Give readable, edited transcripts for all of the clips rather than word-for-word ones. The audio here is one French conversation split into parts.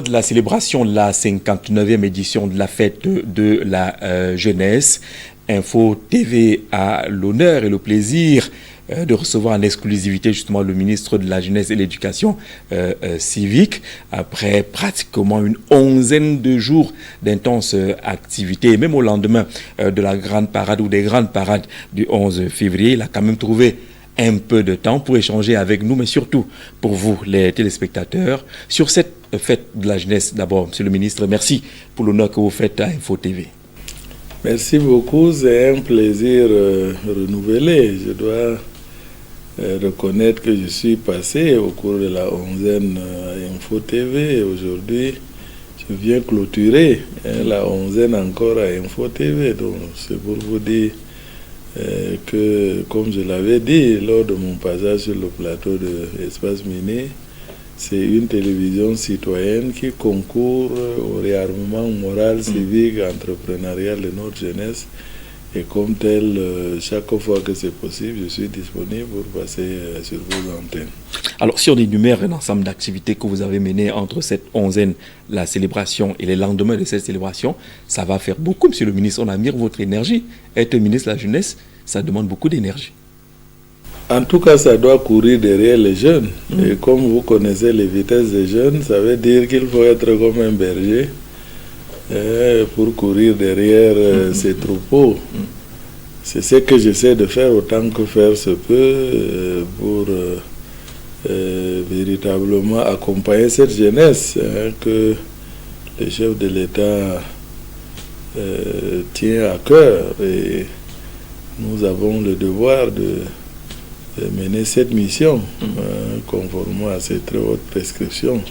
lendemain de la célébration de la 59e édition de la fête de la jeunesse, Info TV a l'honneur et le plaisir de recevoir en exclusivité justement le ministre de la Jeunesse et l'Éducation civique après pratiquement une onzaine de jours d'intenses activités. Et même au lendemain de la grande parade ou des grandes parades du 11 février, il a quand même trouvé un peu de temps pour échanger avec nous, mais surtout pour vous, les téléspectateurs, sur cette fête de la jeunesse. D'abord, Monsieur le ministre, merci pour l'honneur que vous faites à Info TV. Merci beaucoup, c'est un plaisir renouvelé. Je dois reconnaître que je suis passé au cours de la onzaine Info TV et aujourd'hui, je viens clôturer la onzaine encore à Info TV. Donc, c'est pour vous dire que, comme je l'avais dit lors de mon passage sur le plateau de Espace Miné, c'est une télévision citoyenne qui concourt au réarmement moral, civique, entrepreneurial de notre jeunesse. Et comme tel, chaque fois que c'est possible, je suis disponible pour passer sur vos antennes. Alors, si on énumère un ensemble d'activités que vous avez menées entre cette onzaine, la célébration et les lendemains de cette célébration, ça va faire beaucoup, Monsieur le ministre. On admire votre énergie. Être ministre de la Jeunesse, ça demande beaucoup d'énergie. En tout cas, ça doit courir derrière les jeunes. Et comme vous connaissez les vitesses des jeunes, ça veut dire qu'il faut être comme un berger pour courir derrière ces troupeaux. C'est ce que j'essaie de faire autant que faire se peut pour véritablement accompagner cette jeunesse que le chef de l'État tient à cœur. Et nous avons le devoir de mener cette mission conformément à ces très hautes prescriptions.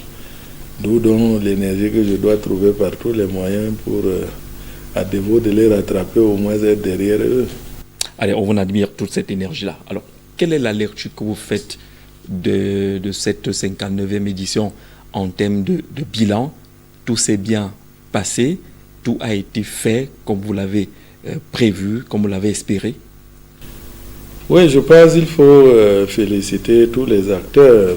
D'où donc l'énergie que je dois trouver par tous les moyens pour, à défaut de les rattraper, au moins être derrière eux. Allez, on vous admire toute cette énergie-là. Alors, quelle est la lecture que vous faites de cette 59e édition en termes de bilan? Tout s'est bien passé, tout a été fait comme vous l'avez prévu, comme vous l'avez espéré? Oui, je pense qu'il faut féliciter tous les acteurs,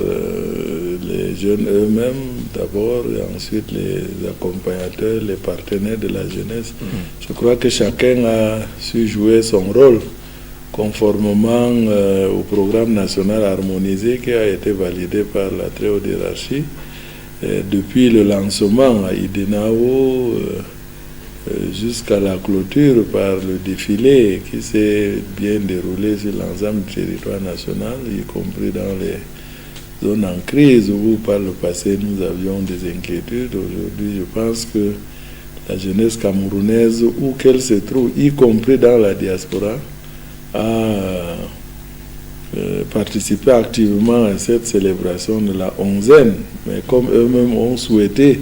les jeunes eux-mêmes d'abord, et ensuite les accompagnateurs, les partenaires de la jeunesse. Je crois que chacun a su jouer son rôle conformément au programme national harmonisé qui a été validé par la très haute hiérarchie. Depuis le lancement à Idenao, jusqu'à la clôture par le défilé qui s'est bien déroulé sur l'ensemble du territoire national, y compris dans les zones en crise où par le passé nous avions des inquiétudes. Aujourd'hui, je pense que la jeunesse camerounaise, où qu'elle se trouve, y compris dans la diaspora, a participé activement à cette célébration de la onzaine. Mais comme eux-mêmes ont souhaité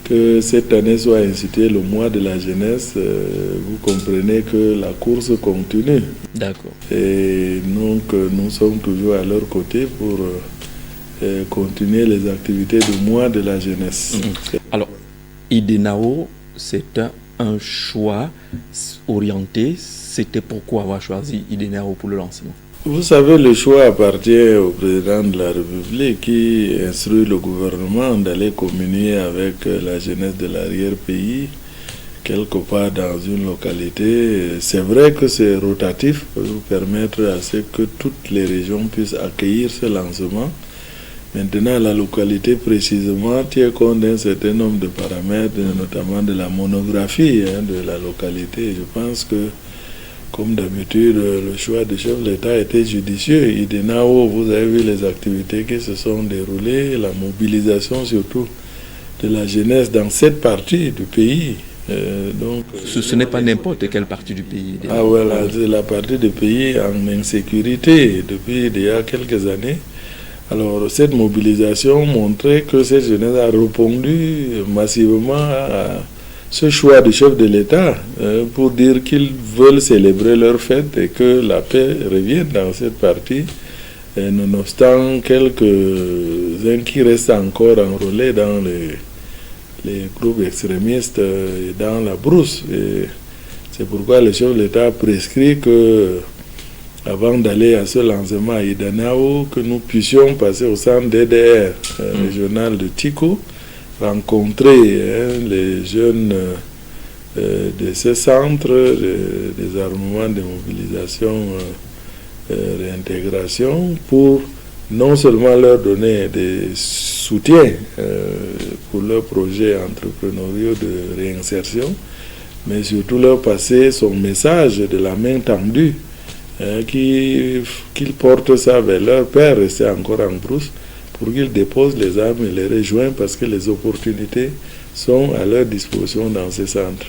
que cette année soit incité le mois de la jeunesse, vous comprenez que la course continue. D'accord. Et donc, nous sommes toujours à leur côté pour continuer les activités du mois de la jeunesse. Alors, Idenao, c'est un choix orienté. C'était pourquoi avoir choisi Idenao pour le lancement? Vous savez, le choix appartient au président de la République qui instruit le gouvernement d'aller communier avec la jeunesse de l'arrière-pays, quelque part dans une localité. C'est vrai que c'est rotatif pour permettre à ce que toutes les régions puissent accueillir ce lancement. Maintenant, la localité précisément tient compte d'un certain nombre de paramètres, notamment de la monographie de la localité. Je pense que, comme d'habitude, le choix du chef de l'État était judicieux. Idenao, vous avez vu les activités qui se sont déroulées, la mobilisation surtout de la jeunesse dans cette partie du pays. Donc, ce n'est pas n'importe quelle partie du pays. Ah voilà, c'est la partie du pays en insécurité depuis déjà quelques années. Alors, cette mobilisation montrait que cette jeunesse a répondu massivement à ce choix du chef de l'État pour dire qu'ils veulent célébrer leur fête et que la paix revienne dans cette partie, nonobstant quelques-uns qui restent encore enrôlés dans les groupes extrémistes et dans la brousse. Et c'est pourquoi le chef de l'État a prescrit que, avant d'aller à ce lancement à Idenao, que nous puissions passer au centre DDR régional de Tico, rencontrer les jeunes de ces centres, des armements de mobilisation, réintégration, pour non seulement leur donner des soutiens pour leurs projets entrepreneuriaux de réinsertion, mais surtout leur passer son message de la main tendue, qu'ils portent ça vers leur père, resté encore en brousse, pour qu'ils déposent les armes et les rejoignent, parce que les opportunités sont à leur disposition dans ces centres.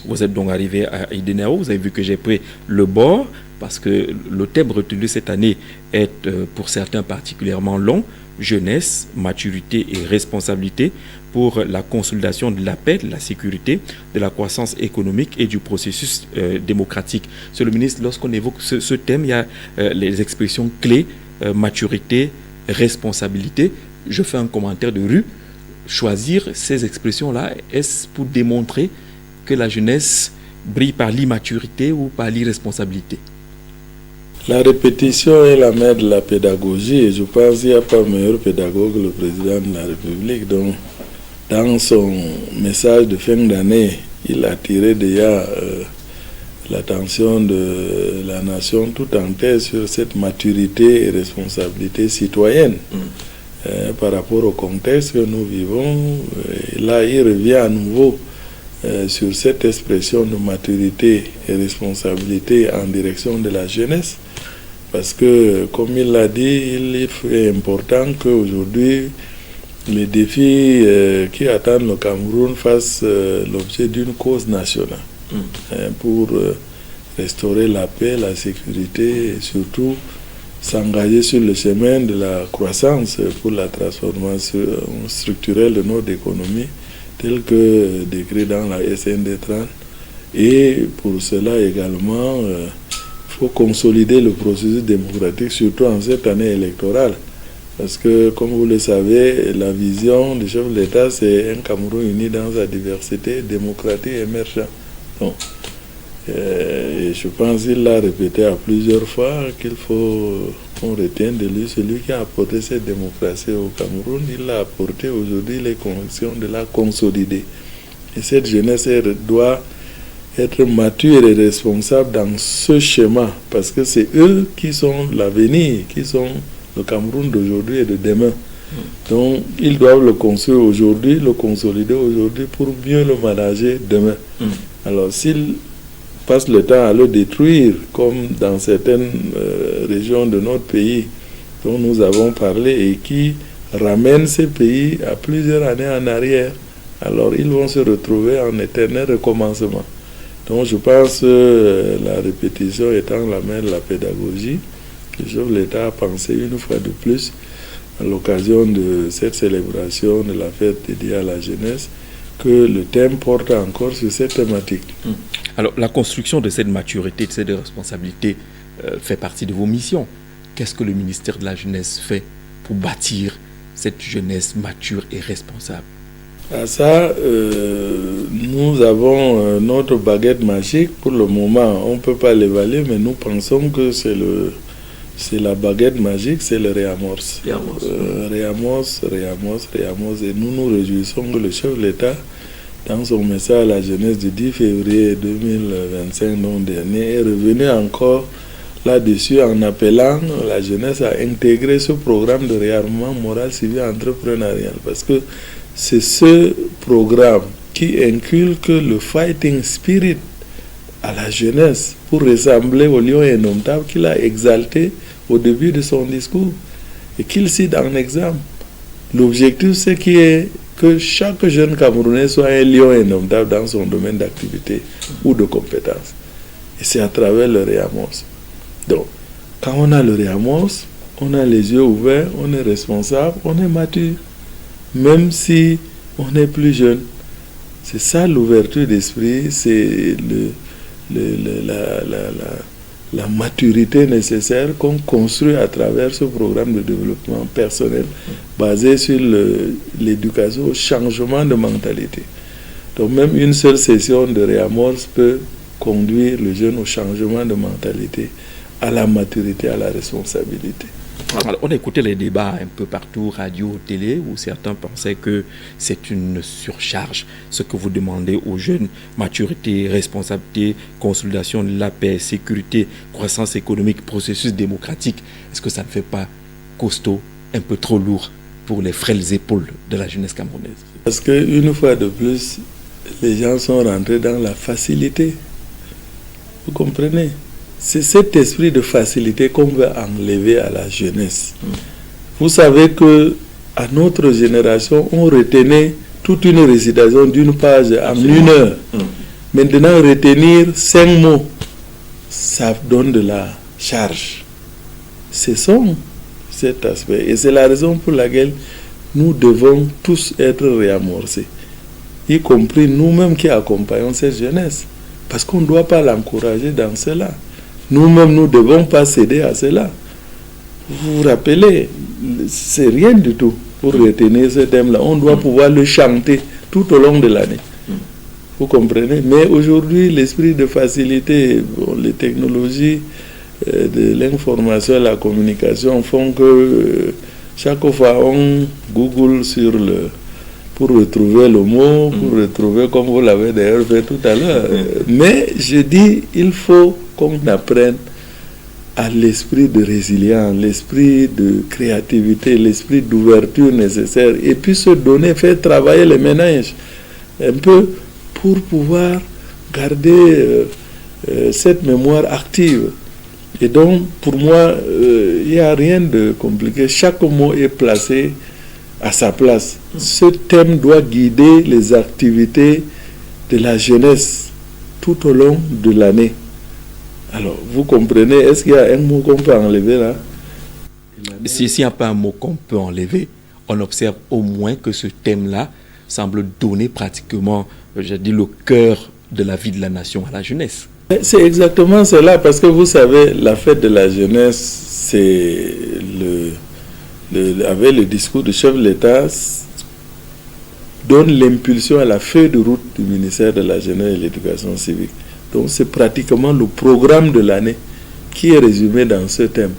Vous êtes donc arrivé à Idenao, vous avez vu que j'ai pris le bord, parce que le thème retenu cette année est pour certains particulièrement long: jeunesse, maturité et responsabilité pour la consolidation de la paix, de la sécurité, de la croissance économique et du processus démocratique. Monsieur le ministre, lorsqu'on évoque ce thème, il y a les expressions clés, maturité, responsabilité. Je fais un commentaire de rue. Choisir ces expressions-là, est-ce pour démontrer que la jeunesse brille par l'immaturité ou par l'irresponsabilité? La répétition est la mère de la pédagogie, et je pense qu'il n'y a pas meilleur pédagogue que le président de la République. Donc, dans son message de fin d'année, il a tiré déjà l'attention de la nation tout entière sur cette maturité et responsabilité citoyenne par rapport au contexte que nous vivons. Et là, il revient à nouveau sur cette expression de maturité et responsabilité en direction de la jeunesse, parce que, comme il l'a dit, il est important qu'aujourd'hui les défis qui attendent le Cameroun fassent l'objet d'une cause nationale pour restaurer la paix, la sécurité et surtout s'engager sur le chemin de la croissance pour la transformation structurelle de notre économie, tel que décrit dans la SND 30. Et pour cela également, il faut consolider le processus démocratique, surtout en cette année électorale. Parce que, comme vous le savez, la vision du chef de l'État, c'est un Cameroun uni dans sa diversité, démocratique et émergent. Donc, et je pense qu'il l'a répété à plusieurs fois qu'il faut qu'on retienne de lui celui qui a apporté cette démocratie au Cameroun. Il a apporté aujourd'hui les conditions de la consolider. Et cette jeunesse doit être mature et responsable dans ce schéma, parce que c'est eux qui sont l'avenir, qui sont le Cameroun d'aujourd'hui et de demain. Donc, ils doivent le construire aujourd'hui, le consolider aujourd'hui pour mieux le manager demain. Alors, s'ils passent le temps à le détruire, comme dans certaines régions de notre pays dont nous avons parlé et qui ramènent ces pays à plusieurs années en arrière, alors ils vont se retrouver en éternel recommencement. Donc, je pense que la répétition étant la mère de la pédagogie, le chef de l'État a pensé une fois de plus, à l'occasion de cette célébration de la fête dédiée à la jeunesse, que le thème porte encore sur cette thématique. Alors, la construction de cette maturité, de cette responsabilité fait partie de vos missions. Qu'est-ce que le ministère de la Jeunesse fait pour bâtir cette jeunesse mature et responsable? À ça, nous avons notre baguette magique. Pour le moment, on ne peut pas l'évaluer, mais nous pensons que c'est la baguette magique, c'est le réamorce. Réamorce. Et nous nous réjouissons que le chef de l'État, dans son message à la jeunesse du 10 février 2025 dernier, est revenu encore là-dessus en appelant la jeunesse à intégrer ce programme de réarmement moral, civil et entrepreneurial. Parce que c'est ce programme qui inculque le fighting spirit à la jeunesse pour ressembler au lion indomptable qu'il a exalté au début de son discours et qu'il cite en exemple. L'objectif, c'est que chaque jeune Camerounais soit un lion indomptable dans son domaine d'activité ou de compétence. Et c'est à travers le réamorce. Donc, quand on a le réamorce, on a les yeux ouverts, on est responsable, on est mature. Même si on est plus jeune. C'est ça l'ouverture d'esprit, c'est la maturité nécessaire qu'on construit à travers ce programme de développement personnel basé sur l'éducation au changement de mentalité. Donc même une seule session de réamorce peut conduire le jeune au changement de mentalité, à la maturité, à la responsabilité. Alors, on a écouté les débats un peu partout, radio, télé, où certains pensaient que c'est une surcharge. Ce que vous demandez aux jeunes, maturité, responsabilité, consolidation de la paix, sécurité, croissance économique, processus démocratique, est-ce que ça ne fait pas costaud, un peu trop lourd pour les frêles épaules de la jeunesse camerounaise? Parce qu'une fois de plus, les gens sont rentrés dans la facilité. Vous comprenez? C'est cet esprit de facilité qu'on veut enlever à la jeunesse. Vous savez que à notre génération, on retenait toute une récitation d'une page en 1 heure. Maintenant, retenir 5 mots, ça donne de la charge. C'est cet aspect. Et c'est la raison pour laquelle nous devons tous être réamorcés, y compris nous-mêmes qui accompagnons cette jeunesse. Parce qu'on ne doit pas l'encourager dans cela. Nous-mêmes, nous ne devons pas céder à cela. Vous vous rappelez, c'est rien du tout pour retenir ce thème-là. On doit pouvoir le chanter tout au long de l'année. Vous comprenez? Mais aujourd'hui, l'esprit de facilité, les technologies de l'information et la communication font que chaque fois on Google pour retrouver le mot, pour retrouver, comme vous l'avez d'ailleurs fait tout à l'heure. Mais je dis, il faut qu'on apprenne à l'esprit de résilience, l'esprit de créativité, l'esprit d'ouverture nécessaire, et puis se donner, faire travailler les ménages un peu pour pouvoir garder cette mémoire active. Et donc, pour moi, il n'y a rien de compliqué. Chaque mot est placé à sa place. Ce thème doit guider les activités de la jeunesse tout au long de l'année. Alors, vous comprenez, est-ce qu'il y a un mot qu'on peut enlever là? S'il n'y a pas un mot qu'on peut enlever, on observe au moins que ce thème-là semble donner pratiquement, j'ai dit, le cœur de la vie de la nation à la jeunesse. C'est exactement cela, parce que vous savez, la fête de la jeunesse, c'est avec le discours du chef de l'État, donne l'impulsion à la feuille de route du ministère de la Jeunesse et de l'Éducation civique. Donc c'est pratiquement le programme de l'année qui est résumé dans ce thème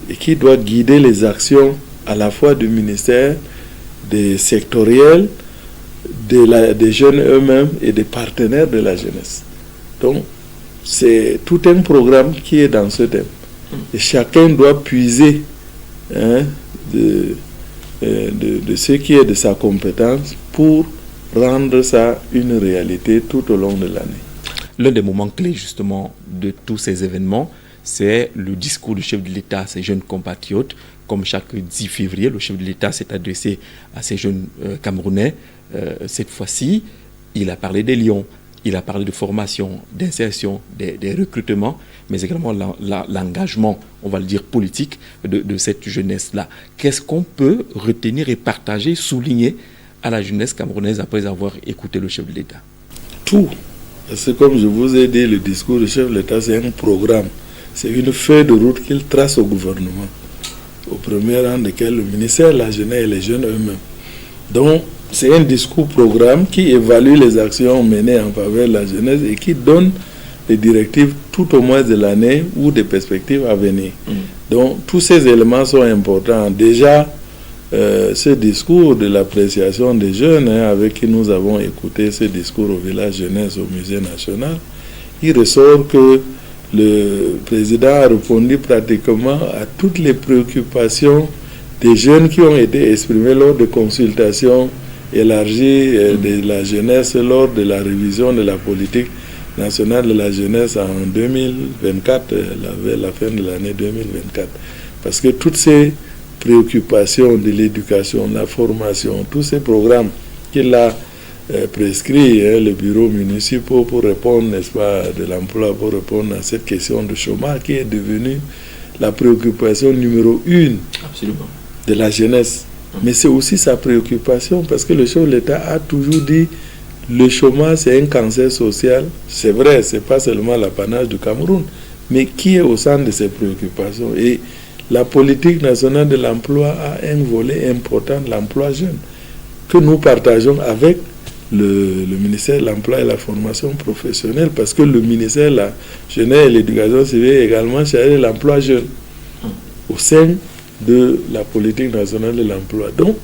et qui doit guider les actions à la fois du ministère, des sectoriels, des jeunes eux-mêmes et des partenaires de la jeunesse. Donc c'est tout un programme qui est dans ce thème. Et chacun doit puiser de ce qui est de sa compétence pour rendre ça une réalité tout au long de l'année. L'un des moments clés justement de tous ces événements, c'est le discours du chef de l'État à ses jeunes compatriotes. Comme chaque 10 février, le chef de l'État s'est adressé à ces jeunes Camerounais. Cette fois-ci, il a parlé des lions, il a parlé de formation, d'insertion, des recrutements, mais également l'engagement, on va le dire, politique de cette jeunesse-là. Qu'est-ce qu'on peut retenir et partager, souligner à la jeunesse camerounaise après avoir écouté le chef de l'État? Tout. Parce que comme je vous ai dit, le discours du chef de l'État, c'est un programme. C'est une feuille de route qu'il trace au gouvernement, au premier rang desquels le ministère de la Jeunesse et les jeunes eux-mêmes. Donc, c'est un discours-programme qui évalue les actions menées en faveur de la jeunesse et qui donne des directives tout au moins de l'année ou des perspectives à venir. Donc, tous ces éléments sont importants. Déjà, ce discours de l'appréciation des jeunes, avec qui nous avons écouté ce discours au village jeunesse au musée national, il ressort que le président a répondu pratiquement à toutes les préoccupations des jeunes qui ont été exprimées lors de consultations élargies de la jeunesse lors de la révision de la politique nationale de la jeunesse en 2024, la fin de l'année 2024. Parce que toutes ces préoccupations de l'éducation, la formation, tous ces programmes qu'il a prescrits, les bureaux municipaux pour répondre, n'est-ce pas, de l'emploi, pour répondre à cette question de chômage qui est devenue la préoccupation numéro 1 de la jeunesse. Mais c'est aussi sa préoccupation parce que le chef de l'État a toujours dit le chômage c'est un cancer social. C'est vrai, c'est pas seulement l'apanage du Cameroun, mais qui est au centre de ses préoccupations. Et la politique nationale de l'emploi a un volet important de l'emploi jeune que nous partageons avec le ministère de l'Emploi et la formation professionnelle, parce que le ministère de la Jeunesse et de l'Éducation civique est également chargé de l'emploi jeune. au sein de la politique nationale de l'emploi. Donc,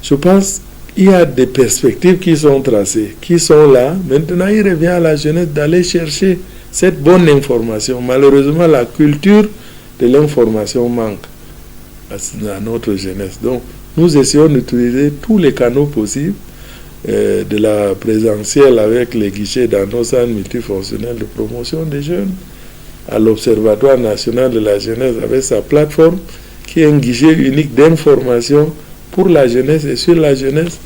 je pense qu'il y a des perspectives qui sont tracées, qui sont là. Maintenant, il revient à la jeunesse d'aller chercher cette bonne information. Malheureusement, la culture de l'information manque à notre jeunesse. Donc, nous essayons d'utiliser tous les canaux possibles, de la présentielle avec les guichets dans nos centres multifonctionnels de promotion des jeunes, à l'Observatoire national de la jeunesse avec sa plateforme qui est un guichet unique d'information pour la jeunesse et sur la jeunesse.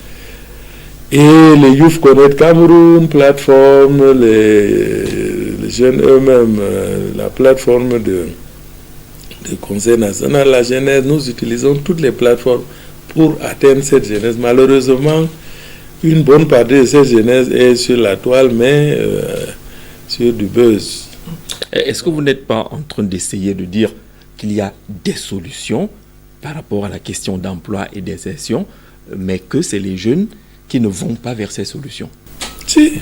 Et les Youth Connect Cameroun, plateforme, les jeunes eux-mêmes, la plateforme de Conseil national de la jeunesse, nous utilisons toutes les plateformes pour atteindre cette jeunesse. Malheureusement, une bonne partie de cette jeunesse est sur la toile, mais sur du buzz. Est-ce que vous n'êtes pas en train d'essayer de dire qu'il y a des solutions par rapport à la question d'emploi et d'insertion, mais que c'est les jeunes qui ne vont pas vers ces solutions? Si.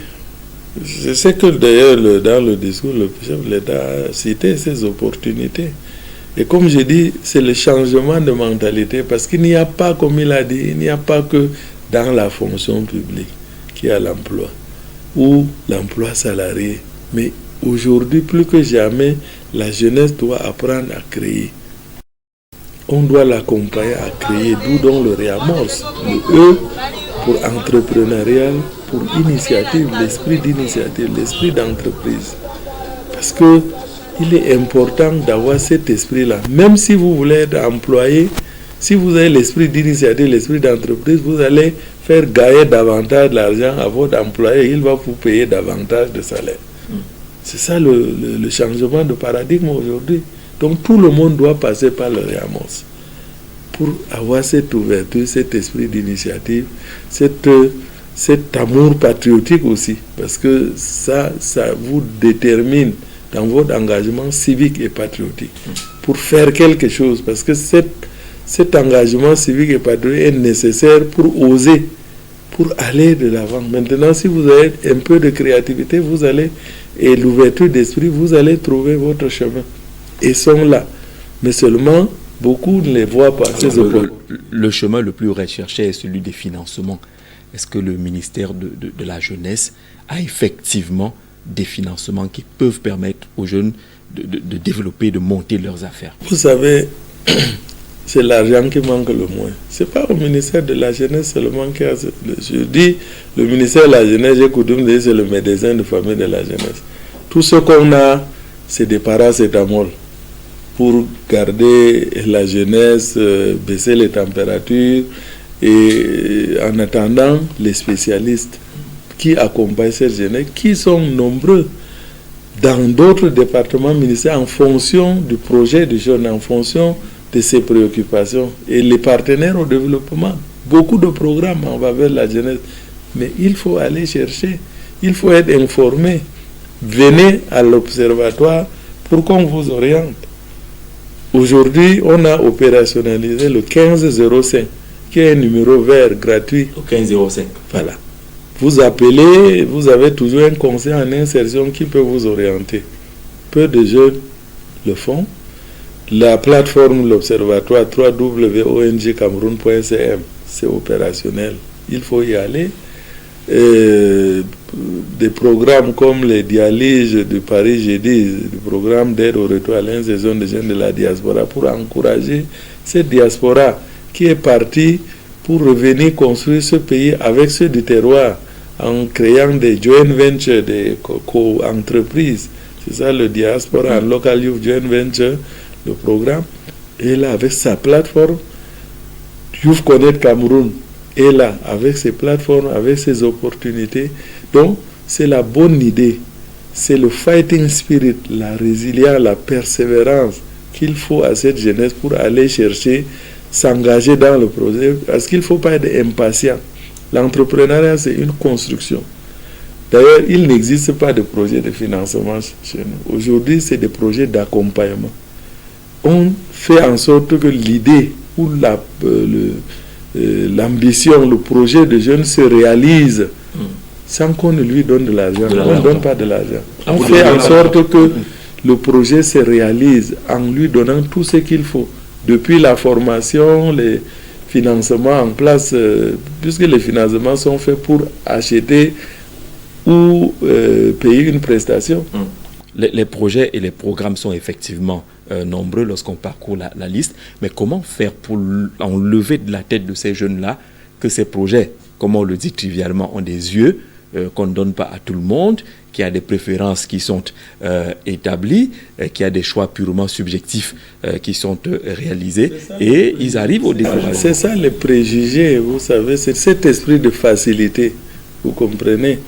Je sais que d'ailleurs, dans le discours, le chef de l'État a cité ces opportunités. Et comme je dis, c'est le changement de mentalité, parce qu'il n'y a pas, comme il a dit, il n'y a pas que dans la fonction publique qu'il y a l'emploi, ou l'emploi salarié. Mais aujourd'hui, plus que jamais, la jeunesse doit apprendre à créer. On doit l'accompagner à créer, d'où donc le réamorce, le E pour entrepreneurial, pour initiative, l'esprit d'initiative, l'esprit d'entreprise. Parce que il est important d'avoir cet esprit-là. Même si vous voulez être employé, si vous avez l'esprit d'initiative, l'esprit d'entreprise, vous allez faire gagner davantage d'argent à votre employé. Il va vous payer davantage de salaire. C'est ça le changement de paradigme aujourd'hui. Donc tout le monde doit passer par le réamorce pour avoir cette ouverture, cet esprit d'initiative, cet amour patriotique aussi. Parce que ça vous détermine dans votre engagement civique et patriotique pour faire quelque chose. Parce que cet engagement civique et patriotique est nécessaire pour oser, pour aller de l'avant. Maintenant, si vous avez un peu de créativité, vous allez, et l'ouverture d'esprit, vous allez trouver votre chemin. Et sont là. Mais seulement, beaucoup ne les voient pas. Le chemin le plus recherché est celui des financements. Est-ce que le ministère de la Jeunesse a effectivement des financements qui peuvent permettre aux jeunes de développer, de monter leurs affaires? Vous savez, c'est l'argent qui manque le moins. Ce n'est pas au ministère de la Jeunesse seulement qui a... Je dis, le ministère de la Jeunesse, j'ai coutume de dire, c'est le médecin de famille de la jeunesse. Tout ce qu'on a, c'est des paracétamol pour garder la jeunesse, baisser les températures, et en attendant, les spécialistes qui accompagnent cette jeunesse, qui sont nombreux dans d'autres départements ministériels en fonction du projet du jeune, en fonction de ses préoccupations. Et les partenaires au développement, beaucoup de programmes en faveur de la jeunesse. Mais il faut aller chercher, il faut être informé. Venez à l'observatoire pour qu'on vous oriente. Aujourd'hui, on a opérationnalisé le 1505, qui est un numéro vert gratuit. Le 1505. Voilà. Vous appelez, vous avez toujours un conseil en insertion qui peut vous orienter. Peu de jeunes le font. La plateforme, l'observatoire www.ongcameroun.cm, c'est opérationnel. Il faut y aller. Des programmes comme les dialyses de Paris, j'ai dit, le programme d'aide au retour à l'insertion des jeunes de la diaspora pour encourager cette diaspora qui est partie pour revenir construire ce pays avec ceux du terroir en créant des joint ventures, des co-entreprises. C'est ça le diaspora, en local youth joint venture, le programme. Et là, avec sa plateforme, Youth Connect Cameroun est là, avec ses plateformes, avec ses opportunités. Donc, c'est la bonne idée. C'est le fighting spirit, la résilience, la persévérance qu'il faut à cette jeunesse pour aller chercher, s'engager dans le projet. Parce qu'il ne faut pas être impatient. L'entrepreneuriat, c'est une construction. D'ailleurs, il n'existe pas de projet de financement chez nous. Aujourd'hui, c'est des projets d'accompagnement. On fait en sorte que l'idée ou l'ambition, le projet de jeune se réalise sans qu'on ne lui donne de l'argent. On ne donne pas de l'argent. On fait en sorte que le projet se réalise en lui donnant tout ce qu'il faut. depuis la formation, les financements en place, puisque les financements sont faits pour acheter ou payer une prestation. Les projets et les programmes sont effectivement nombreux lorsqu'on parcourt la liste, mais comment faire pour enlever de la tête de ces jeunes-là que ces projets, comme on le dit trivialement, ont des yeux qu'on ne donne pas à tout le monde, qu'il y a des préférences qui sont établies, qu'il y a des choix purement subjectifs qui sont réalisés, et ils arrivent au découragement. C'est ça les préjugés, vous savez, c'est cet esprit de facilité, vous comprenez,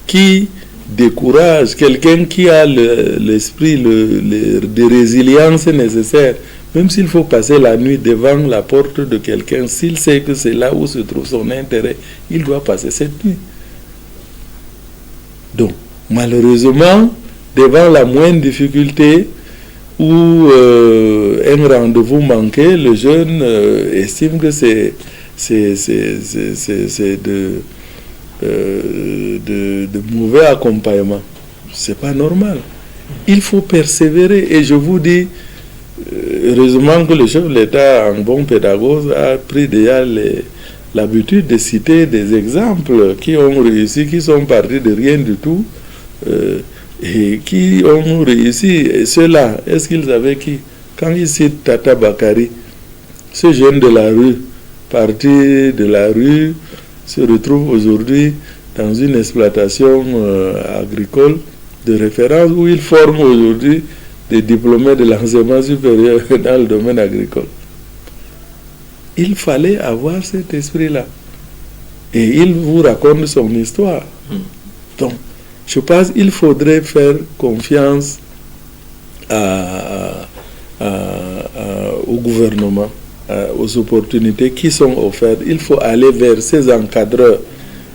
qui décourage quelqu'un qui a l'esprit de résilience nécessaire. Même s'il faut passer la nuit devant la porte de quelqu'un, s'il sait que c'est là où se trouve son intérêt, il doit passer cette nuit. Donc, malheureusement, devant la moindre difficulté ou un rendez-vous manqué, le jeune estime que c'est de mauvais accompagnement. C'est pas normal. Il faut persévérer. Et je vous dis, heureusement que le chef de l'État, en bon pédagogue, a pris déjà l'habitude de citer des exemples qui ont réussi, qui sont partis de rien du tout, et qui ont réussi. Et ceux-là, est-ce qu'ils avaient qui? Quand il cite Tata Bakari, ce jeune de la rue, parti de la rue, se retrouve aujourd'hui dans une exploitation agricole de référence où il forme aujourd'hui des diplômés de l'enseignement supérieur dans le domaine agricole. Il fallait avoir cet esprit-là. Et il vous raconte son histoire. Donc, je pense qu'il faudrait faire confiance au gouvernement, aux opportunités qui sont offertes. Il faut aller vers ces encadreurs.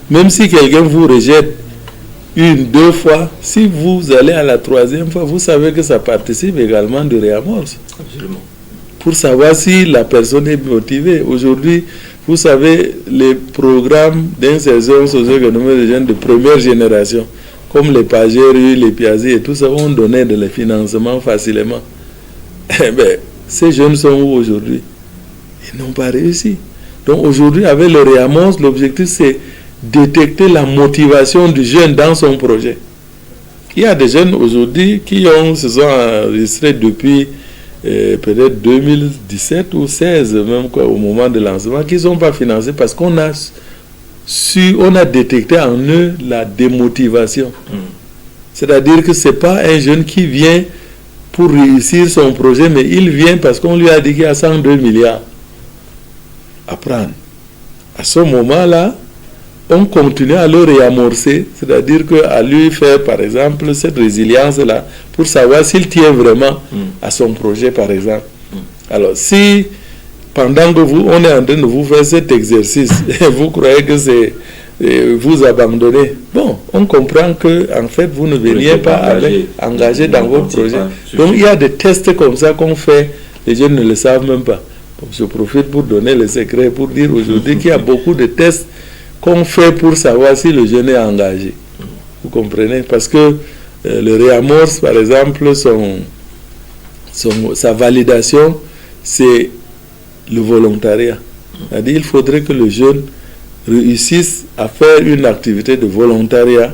Même si quelqu'un vous rejette une, deux fois, si vous allez à la troisième fois, vous savez que ça participe également de réamorce. Absolument. Pour savoir si la personne est motivée. Aujourd'hui, vous savez, les programmes d'insertion socio-économique des jeunes de première génération, comme les Pagéru, les Piazzi et tout ça, ont donné de les financements facilement. Eh bien, ces jeunes sont où aujourd'hui? Ils n'ont pas réussi. Donc aujourd'hui, avec le réamorce, l'objectif c'est détecter la motivation du jeune dans son projet. Il y a des jeunes aujourd'hui qui se sont enregistrés depuis peut-être 2017 ou 2016, même quoi, au moment de lancement, qui ne sont pas financés parce qu'on a détecté en eux la démotivation. C'est-à-dire que ce n'est pas un jeune qui vient pour réussir son projet, mais il vient parce qu'on lui a dit qu'il y a 102 milliards à prendre. À ce moment-là, on continue à le réamorcer, c'est-à-dire qu'à lui faire, par exemple, cette résilience-là, pour savoir s'il tient vraiment à son projet, par exemple. Alors, si, pendant que on est en train de vous faire cet exercice, vous croyez que c'est vous abandonner, bon, on comprend que, en fait, vous ne veniez pas engagé dans votre projet. Donc, il y a des tests comme ça qu'on fait, les jeunes ne le savent même pas. Donc, je profite pour donner le secret, pour dire aujourd'hui qu'il y a beaucoup de tests qu'on fait pour savoir si le jeune est engagé. Vous comprenez? Parce que le réamorce, par exemple, sa validation, c'est le volontariat. C'est-à-dire qu'il faudrait que le jeune réussisse à faire une activité de volontariat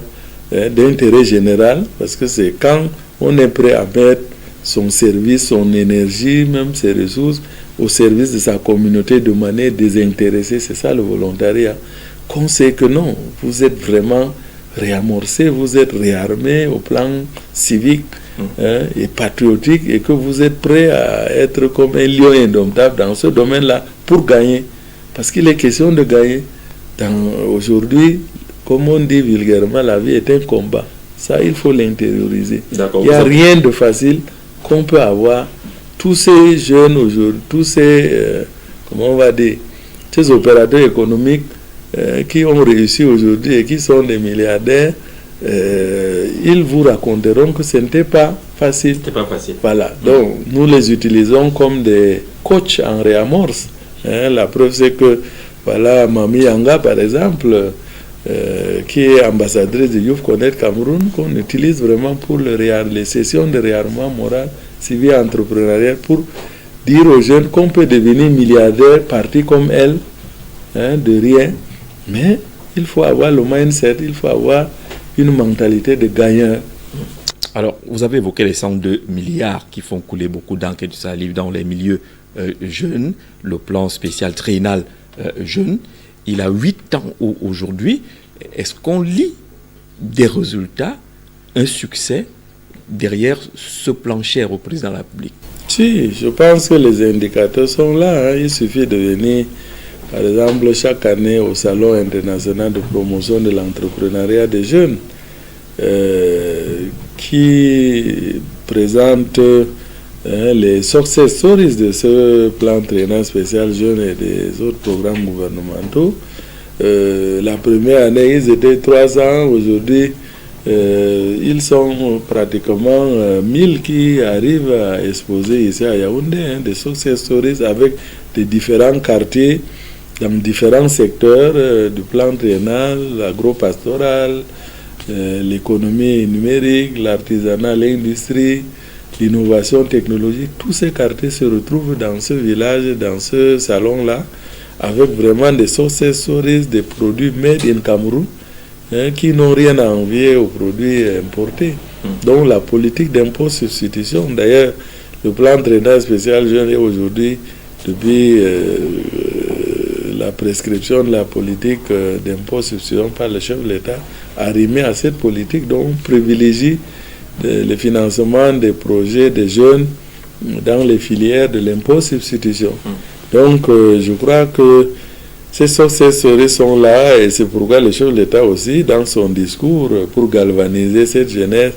d'intérêt général, parce que c'est quand on est prêt à mettre son service, son énergie, même ses ressources, au service de sa communauté de manière désintéressée, c'est ça le volontariat. Qu'on sait que non, vous êtes vraiment réamorcé, vous êtes réarmé au plan civique et patriotique, et que vous êtes prêt à être comme un lion indomptable dans ce domaine-là pour gagner. Parce qu'il est question de gagner. Aujourd'hui, comme on dit vulgairement, la vie est un combat. Ça, il faut l'intérioriser. Il n'y a rien de facile qu'on peut avoir. Tous ces jeunes aujourd'hui, tous ces, comment on va dire, ces opérateurs économiques qui ont réussi aujourd'hui et qui sont des milliardaires, ils vous raconteront que ce n'était pas facile. C'était pas facile. Voilà. Donc, nous les utilisons comme des coachs en réamorce. La preuve, c'est que, voilà, Mami Yanga, par exemple, qui est ambassadrice de Youth Connect Cameroun, qu'on utilise vraiment pour les sessions de réarmement moral, civil, entrepreneurial, pour dire aux jeunes qu'on peut devenir milliardaire, parti comme elle, de rien. Mais il faut avoir le mindset, il faut avoir une mentalité de gagneur. Alors, vous avez évoqué les 102 milliards qui font couler beaucoup d'encre et de salive dans les milieux jeunes, le plan spécial triennal jeune. Il a 8 ans aujourd'hui. Est-ce qu'on lit des résultats, un succès derrière ce plan cher au président de la République? Si, je pense que les indicateurs sont là. Il suffit de venir, par exemple, chaque année au Salon international de promotion de l'entrepreneuriat des jeunes, qui présente les success stories de ce plan triennal spécial jeune et des autres programmes gouvernementaux. La première année, ils étaient 300. Aujourd'hui, ils sont pratiquement 1000 qui arrivent à exposer ici à Yaoundé, des success stories avec des différents quartiers dans différents secteurs du plan triennal, l'agro-pastoral, l'économie numérique, l'artisanat, l'industrie, l'innovation technologique. Tous ces quartiers se retrouvent dans ce village, dans ce salon-là, avec vraiment des success stories, des produits made in Cameroun, qui n'ont rien à envier aux produits importés. Donc la politique d'impôt substitution, d'ailleurs, le plan triennal spécial jeune est aujourd'hui, depuis la prescription de la politique d'impôt substitution par le chef de l'État, arrimé à cette politique, donc on privilégie le financement des projets des jeunes dans les filières de l'impôt substitution. Donc je crois que ces success stories sont là, et c'est pourquoi le chef de l'État aussi, dans son discours, pour galvaniser cette jeunesse,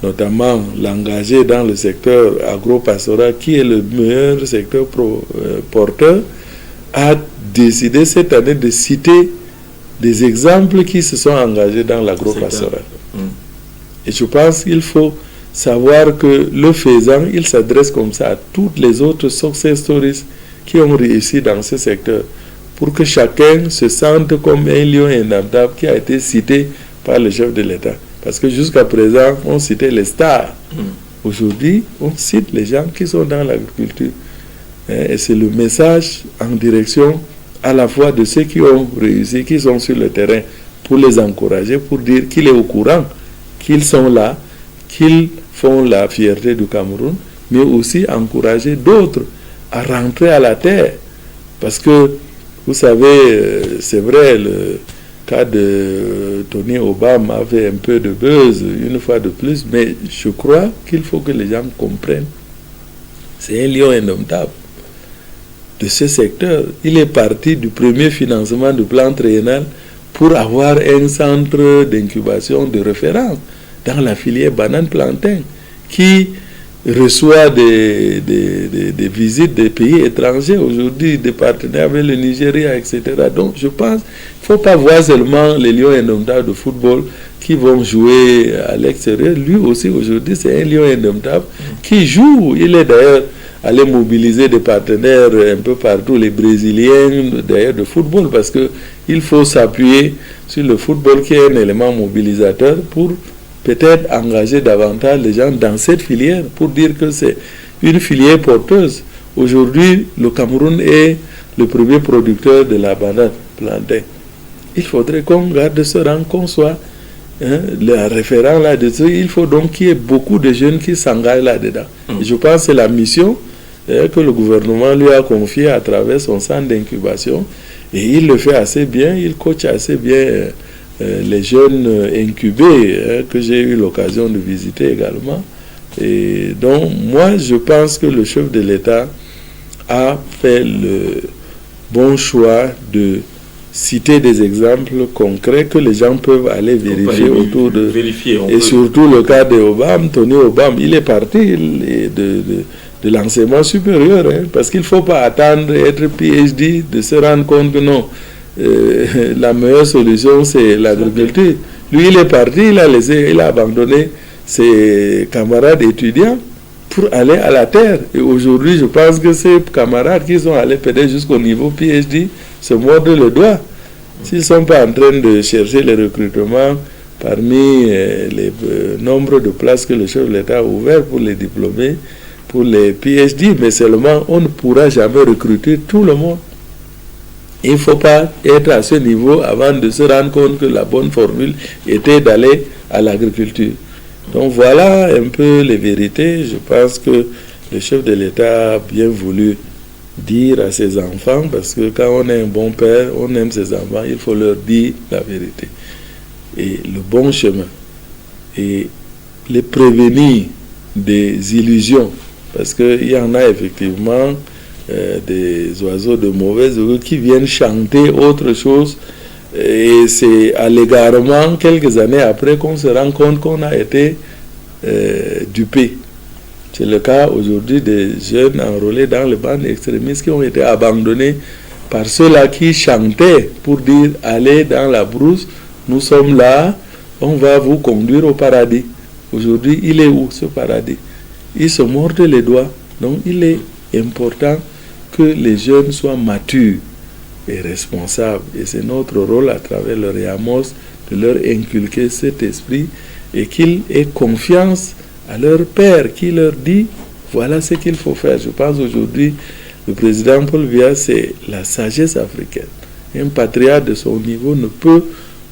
notamment l'engager dans le secteur agro-pastoral, qui est le meilleur secteur porteur, a décidé cette année de citer des exemples qui se sont engagés dans l'agro-pastoral. Et je pense qu'il faut savoir que le faisant, il s'adresse comme ça à toutes les autres success stories qui ont réussi dans ce secteur, pour que chacun se sente comme un lion indomptable qui a été cité par le chef de l'État. Parce que jusqu'à présent, on citait les stars. Aujourd'hui, on cite les gens qui sont dans l'agriculture. Et c'est le message en direction à la fois de ceux qui ont réussi, qui sont sur le terrain, pour les encourager, pour dire qu'il est au courant, qu'ils sont là, qu'ils font la fierté du Cameroun, mais aussi encourager d'autres à rentrer à la terre. Parce que, vous savez, c'est vrai, le cas de Tony Obama a fait un peu de buzz une fois de plus, mais je crois qu'il faut que les gens comprennent. C'est un lion indomptable de ce secteur. Il est parti du premier financement du plan triennal pour avoir un centre d'incubation de référence dans la filière banane-plantain qui reçoit des visites des pays étrangers aujourd'hui, des partenaires avec le Nigeria, etc. Donc je pense qu'il ne faut pas voir seulement les lions indomptables de football qui vont jouer à l'extérieur. Lui aussi aujourd'hui c'est un lion indomptable qui joue. Il est d'ailleurs allé mobiliser des partenaires un peu partout, les Brésiliens d'ailleurs de football, parce qu'il faut s'appuyer sur le football qui est un élément mobilisateur pour peut-être engager davantage les gens dans cette filière, pour dire que c'est une filière porteuse. Aujourd'hui, le Cameroun est le premier producteur de la banane plantain. Il faudrait qu'on garde ce rang, qu'on soit le référent là-dessus. Il faut donc qu'il y ait beaucoup de jeunes qui s'engagent là-dedans. Je pense que c'est la mission que le gouvernement lui a confiée à travers son centre d'incubation, et il le fait assez bien, il coach assez bien les jeunes incubés que j'ai eu l'occasion de visiter également. Et donc moi je pense que le chef de l'État a fait le bon choix de citer des exemples concrets que les gens peuvent aller vérifier autour de... Et surtout le cas de Obama, Tony Obama, il est parti de l'enseignement supérieur, parce qu'il ne faut pas attendre être PhD, de se rendre compte que non, la meilleure solution c'est l'agriculture. Lui il est parti, il a abandonné ses camarades étudiants pour aller à la terre. Et aujourd'hui je pense que ces camarades qui sont allés peut-être jusqu'au niveau PhD se mordent le doigt. S'ils ne sont pas en train de chercher les recrutements parmi les nombres de places que le chef de l'État a ouvert pour les diplômés pour les PhD, mais seulement on ne pourra jamais recruter tout le monde. Il ne faut pas être à ce niveau avant de se rendre compte que la bonne formule était d'aller à l'agriculture. Donc voilà un peu les vérités. Je pense que le chef de l'État a bien voulu dire à ses enfants, parce que quand on est un bon père, on aime ses enfants, il faut leur dire la vérité. Et le bon chemin. Et les prévenir des illusions. Parce qu'il y en a effectivement des oiseaux de mauvaise augure qui viennent chanter autre chose. Et c'est à l'égarement, quelques années après, qu'on se rend compte qu'on a été dupé. C'est le cas aujourd'hui des jeunes enrôlés dans les bandes extrémistes qui ont été abandonnés par ceux-là qui chantaient pour dire « Allez dans la brousse, nous sommes là, on va vous conduire au paradis ». Aujourd'hui, il est où ce paradis? Ils se mordent les doigts. Donc il est important que les jeunes soient matures et responsables. Et c'est notre rôle à travers le Réamos de leur inculquer cet esprit et qu'ils aient confiance à leur père qui leur dit voilà ce qu'il faut faire. Je pense aujourd'hui, le président Paul Biya, c'est la sagesse africaine. Un patriote de son niveau ne peut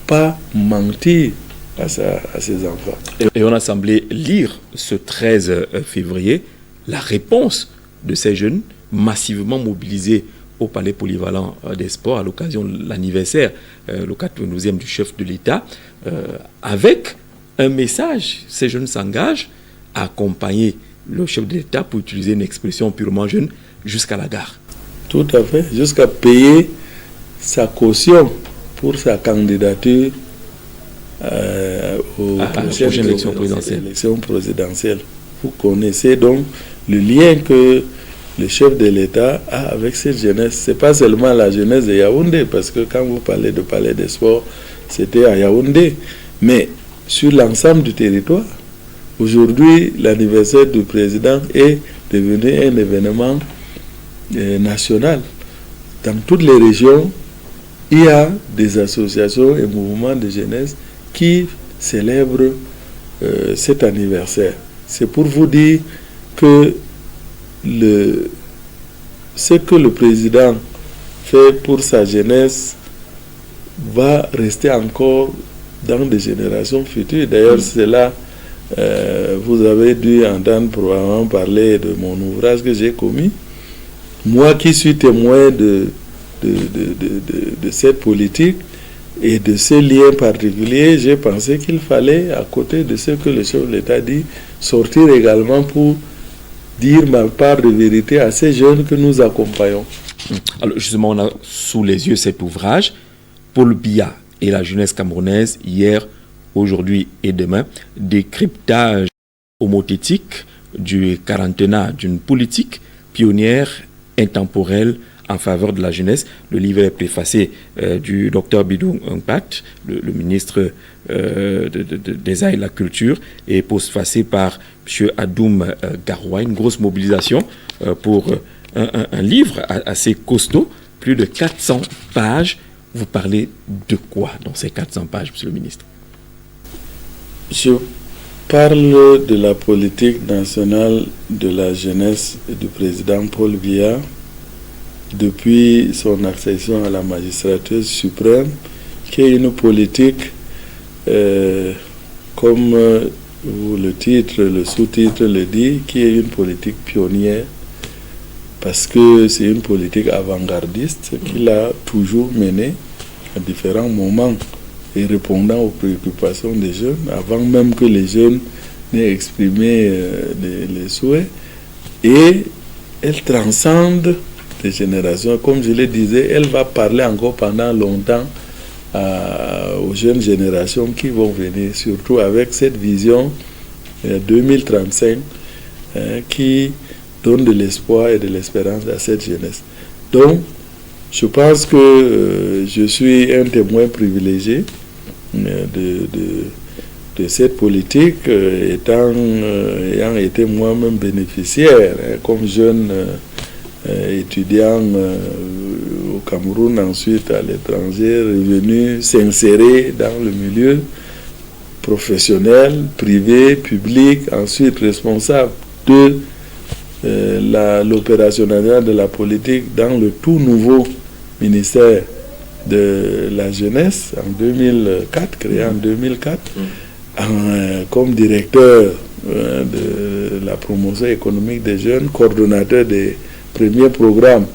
pas mentir à ses enfants. Et on a semblé lire ce 13 février la réponse de ces jeunes massivement mobilisés au Palais Polyvalent des Sports à l'occasion de l'anniversaire, le 92e du chef de l'État, avec un message. Ces jeunes s'engagent à accompagner le chef de l'État, pour utiliser une expression purement jeune, jusqu'à la gare. Tout à fait, jusqu'à payer sa caution pour sa candidature aux prochaines élections présidentielles. Vous connaissez donc le lien que le chef de l'État a avec cette jeunesse. Ce n'est pas seulement la jeunesse de Yaoundé, parce que quand vous parlez de Palais des Sports, c'était à Yaoundé, mais sur l'ensemble du territoire. Aujourd'hui, l'anniversaire du président est devenu un événement national. Dans toutes les régions, il y a des associations et mouvements de jeunesse qui célèbrent cet anniversaire. C'est pour vous dire que ce que le président fait pour sa jeunesse va rester encore dans des générations futures. D'ailleurs, c'est là, vous avez dû entendre probablement parler de mon ouvrage que j'ai commis. Moi qui suis témoin de cette politique et de ce lien particulier, j'ai pensé qu'il fallait, à côté de ce que le chef de l'État dit, sortir également pour dire ma part de vérité à ces jeunes que nous accompagnons. Alors justement, on a sous les yeux cet ouvrage, Paul Biya et la jeunesse camerounaise, hier, aujourd'hui et demain, décryptage homothétique du quarantenat d'une politique pionnière, intemporelle, en faveur de la jeunesse. Le livre est préfacé du Dr Bidou Ngpat, le ministre des Arts et de la Culture, et postfacé par M. Adoum Garoua. Une grosse mobilisation pour un livre assez costaud, plus de 400 pages. Vous parlez de quoi dans ces 400 pages, M. le ministre? Je parle de la politique nationale de la jeunesse du président Paul Biya depuis son accession à la magistrature suprême, qui est une politique, comme le titre, le sous-titre le dit, qui est une politique pionnière, parce que c'est une politique avant-gardiste qu'il a toujours menée à différents moments et répondant aux préoccupations des jeunes, avant même que les jeunes n'aient exprimé les souhaits. Et elle transcende des générations. Comme je le disais, elle va parler encore pendant longtemps aux jeunes générations qui vont venir, surtout avec cette vision 2035 qui donne de l'espoir et de l'espérance à cette jeunesse. Donc, je pense que je suis un témoin privilégié de cette politique, ayant été moi-même bénéficiaire, comme jeune étudiant au Cameroun, ensuite à l'étranger, revenu s'insérer dans le milieu professionnel, privé, public, ensuite responsable de l'opérationnalisation de la politique dans le tout nouveau ministère de la jeunesse en 2004, créé en 2004, comme directeur de la promotion économique des jeunes, coordonnateur des premiers programmes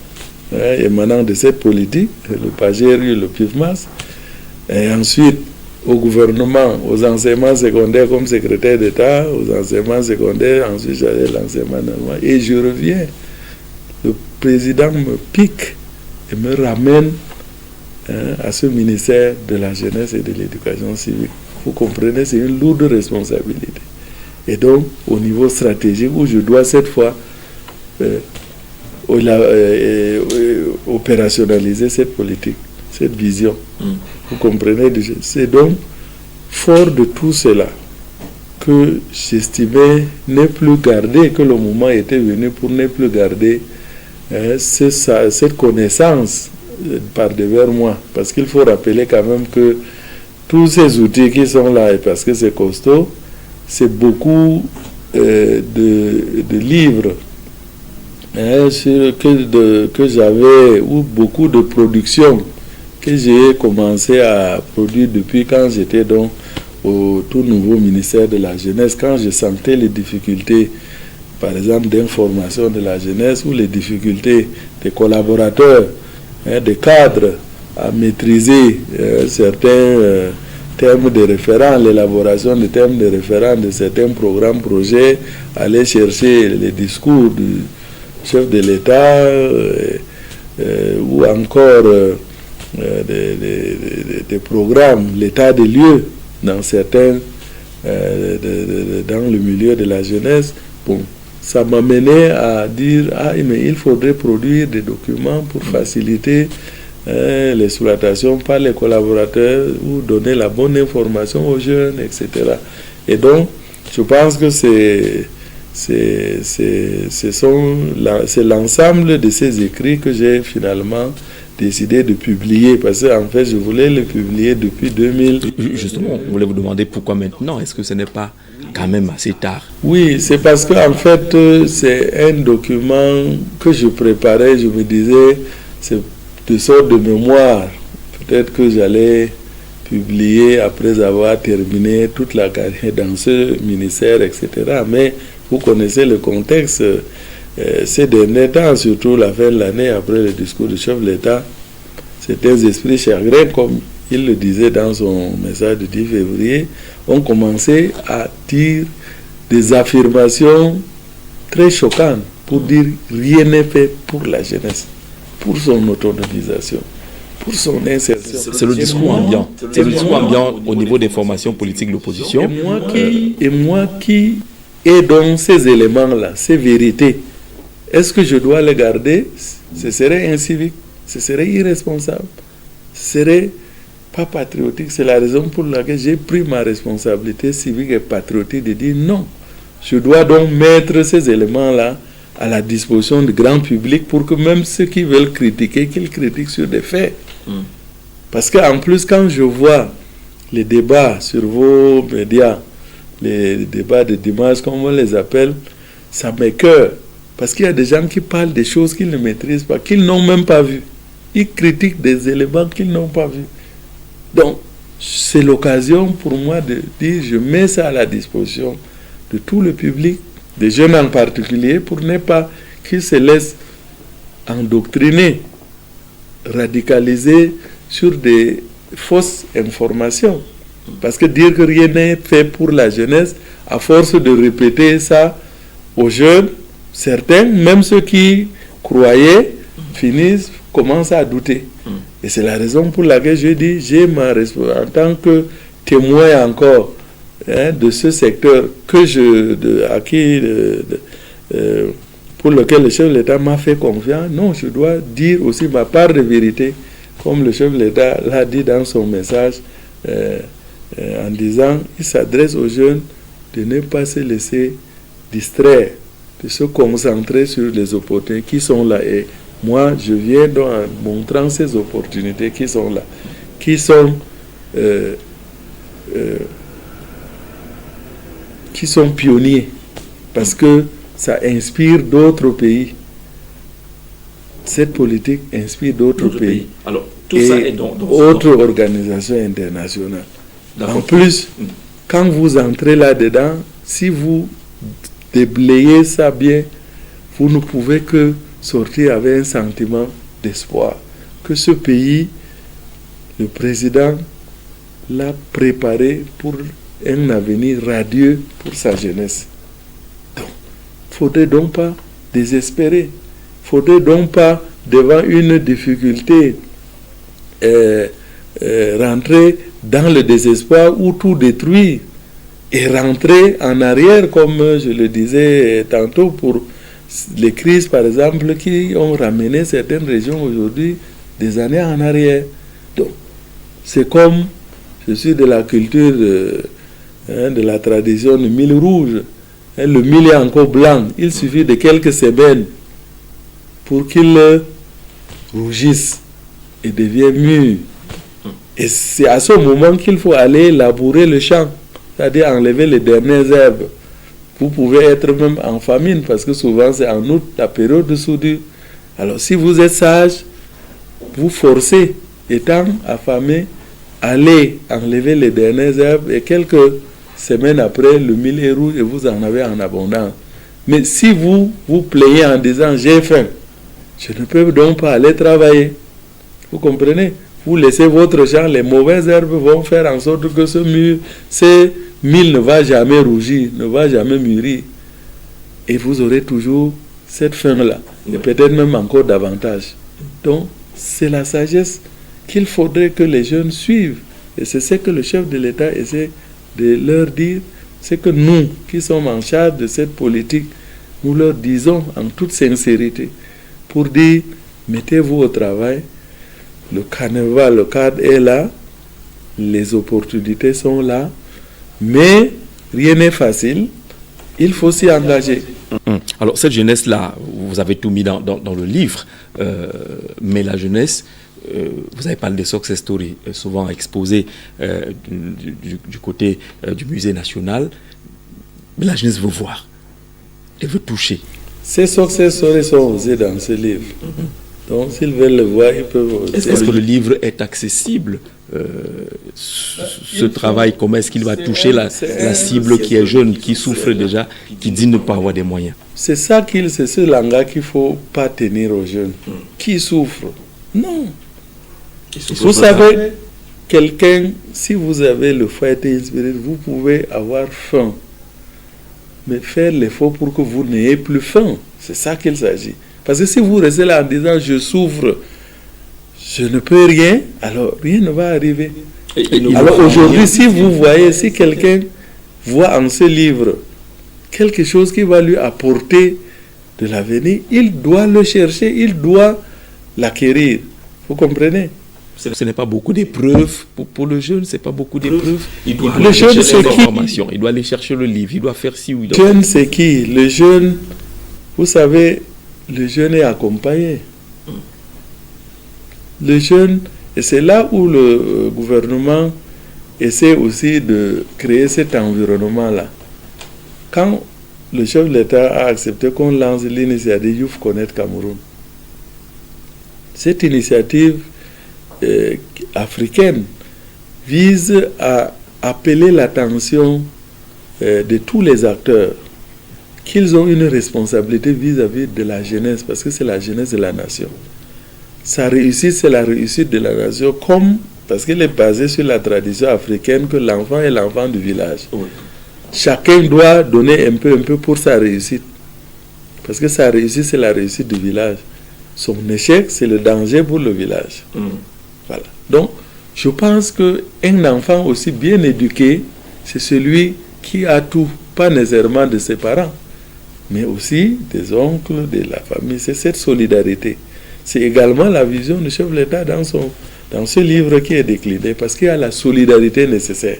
émanant de cette politique, le PAGERU, le PIFMAS, et ensuite au gouvernement, aux enseignements secondaires comme secrétaire d'État, aux enseignements secondaires, ensuite j'allais à l'enseignement normal, et je reviens. Le président me pique et me ramène à ce ministère de la jeunesse et de l'éducation civique. Vous comprenez, c'est une lourde responsabilité. Et donc, au niveau stratégique, où je dois cette fois opérationnaliser cette politique, cette vision. Vous comprenez, c'est donc fort de tout cela que j'estimais ne plus garder, que le moment était venu pour ne plus garder cette connaissance par devers moi. Parce qu'il faut rappeler quand même que tous ces outils qui sont là, et parce que c'est costaud, c'est beaucoup de livres que j'avais, ou beaucoup de productions que j'ai commencé à produire depuis quand j'étais donc au tout nouveau ministère de la jeunesse, quand je sentais les difficultés, par exemple, d'information de la jeunesse, ou les difficultés des collaborateurs, des cadres à maîtriser certains termes de référents, l'élaboration des termes de référents de certains programmes, projets, aller chercher les discours du chef de l'État, ou encore des programmes, l'état des lieux dans certains, dans le milieu de la jeunesse. Bon, ça m'a mené à dire, mais il faudrait produire des documents pour faciliter l'exploitation par les collaborateurs, ou donner la bonne information aux jeunes, etc. Et donc, je pense que c'est l'ensemble de ces écrits que j'ai finalement décidé de publier, parce qu'en fait, je voulais le publier depuis 2000. Justement, on voulait vous demander pourquoi maintenant. Est-ce que ce n'est pas quand même assez tard? Oui, c'est parce que en fait, c'est un document que je préparais. Je me disais, c'est de sorte de mémoire. Peut-être que j'allais publier après avoir terminé toute la carrière dans ce ministère, etc. Mais vous connaissez le contexte. Ces derniers temps, surtout la fin de l'année, après le discours du chef de l'État, certains esprits chagrins, comme il le disait dans son message du 10 février, ont commencé à dire des affirmations très choquantes pour dire rien n'est fait pour la jeunesse, pour son autonomisation, pour son insertion. C'est le discours ambiant. C'est le discours ambiant au niveau des formations politiques de l'opposition. Et moi qui ai donc ces éléments-là, ces vérités, est-ce que je dois les garder? Ce serait incivique, ce serait irresponsable, ce serait pas patriotique. C'est la raison pour laquelle j'ai pris ma responsabilité civique et patriotique de dire non. Je dois donc mettre ces éléments-là à la disposition du grand public pour que même ceux qui veulent critiquer, qu'ils critiquent sur des faits. Parce qu'en plus, quand je vois les débats sur vos médias, les débats de dimanche, comme on les appelle, ça m'écoeure. Parce qu'il y a des gens qui parlent des choses qu'ils ne maîtrisent pas, qu'ils n'ont même pas vues. Ils critiquent des éléments qu'ils n'ont pas vus. Donc, c'est l'occasion pour moi de dire, je mets ça à la disposition de tout le public, des jeunes en particulier, pour ne pas qu'ils se laissent endoctriner, radicaliser sur des fausses informations. Parce que dire que rien n'est fait pour la jeunesse, à force de répéter ça aux jeunes, certains, même ceux qui croyaient, commencent à douter. Et c'est la raison pour laquelle je dis, j'ai ma responsabilité en tant que témoin encore de ce secteur pour lequel le chef de l'État m'a fait confiance. Non, je dois dire aussi ma part de vérité, comme le chef de l'État l'a dit dans son message, en disant, il s'adresse aux jeunes de ne pas se laisser distraire, de se concentrer sur les opportunités qui sont là. Et moi, je viens donc en montrant ces opportunités qui sont là, qui sont pionniers. Parce que ça inspire d'autres pays. Cette politique inspire d'autres pays. Alors, tout et ça est dans autres organisations internationales. En plus, quand vous entrez là-dedans, si vous déblayez ça bien, vous ne pouvez que sortir avec un sentiment d'espoir. Que ce pays, le président l'a préparé pour un avenir radieux pour sa jeunesse. Donc, il ne faudrait donc pas désespérer. Il ne faudrait donc pas, devant une difficulté, rentrer dans le désespoir ou tout détruire et rentrer en arrière, comme je le disais tantôt, pour les crises, par exemple, qui ont ramené certaines régions aujourd'hui des années en arrière. Donc, c'est comme, je suis de la culture de la tradition du mil rouge. Le mil est encore blanc. Il suffit de quelques semaines pour qu'il rougisse et devienne mûr. Et c'est à ce moment qu'il faut aller labourer le champ, c'est-à-dire enlever les dernières herbes. Vous pouvez être même en famine, parce que souvent c'est en août, la période de soudure. Alors si vous êtes sage, vous forcez, étant affamé, allez enlever les dernières herbes et quelques semaines après, le mil est rouge et vous en avez en abondance. Mais si vous vous plaignez en disant « j'ai faim », je ne peux donc pas aller travailler. Vous comprenez? Vous laissez votre champ, les mauvaises herbes vont faire en sorte que ce mil ne va jamais rougir, ne va jamais mûrir. Et vous aurez toujours cette faim-là, et peut-être même encore davantage. Donc, c'est la sagesse qu'il faudrait que les jeunes suivent. Et c'est ce que le chef de l'État essaie de leur dire. C'est que nous, qui sommes en charge de cette politique, nous leur disons en toute sincérité, pour dire, mettez-vous au travail, le carnaval, le cadre est là, les opportunités sont là, mais rien n'est facile, il faut s'y engager. Alors cette jeunesse-là, vous avez tout mis dans le livre, mais la jeunesse, vous avez parlé des success stories, souvent exposées du côté du musée national, mais la jeunesse veut voir, elle veut toucher. Ces success stories sont osées dans ce livre. Donc s'ils veulent le voir, ils peuvent oser. Est-ce que le livre est accessible ce travail, comment est-ce qu'il va toucher la cible qui est jeune, qui souffre déjà, qui dit ne pas avoir des moyens? C'est ce langage qu'il ne faut pas tenir aux jeunes. Qui souffre? Non. Vous savez, quelqu'un, si vous avez le foie été inspiré, vous pouvez avoir faim. Mais faire l'effort pour que vous n'ayez plus faim. C'est ça qu'il s'agit. Parce que si vous restez là en disant je souffre, je ne peux rien, alors rien ne va arriver. Alors aujourd'hui, si vous voyez, si quelqu'un voit en ce livre quelque chose qui va lui apporter de l'avenir, il doit le chercher, il doit l'acquérir. Vous comprenez? Ce n'est pas beaucoup d'épreuves pour le jeune, c'est pas beaucoup d'épreuves. Il doit aller chercher l'information, il doit aller chercher le livre, il doit faire ci ou ça. Le jeune, c'est qui? Le jeune, vous savez, le jeune est accompagné. Le jeune, et c'est là où le gouvernement essaie aussi de créer cet environnement-là. Quand le chef de l'État a accepté qu'on lance l'initiative Youth Connect Cameroun, cette initiative africaine vise à appeler l'attention de tous les acteurs qu'ils ont une responsabilité vis-à-vis de la jeunesse, parce que c'est la jeunesse de la nation. Sa réussite, c'est la réussite de la nation, parce qu'elle est basée sur la tradition africaine que l'enfant est l'enfant du village. Oui. Chacun doit donner un peu pour sa réussite, parce que sa réussite, c'est la réussite du village. Son échec, c'est le danger pour le village. Voilà. Donc, je pense qu'un enfant aussi bien éduqué, c'est celui qui a tout, pas nécessairement de ses parents, mais aussi des oncles, de la famille. C'est cette solidarité. C'est également la vision du chef de l'État dans ce livre qui est décliné, parce qu'il y a la solidarité nécessaire.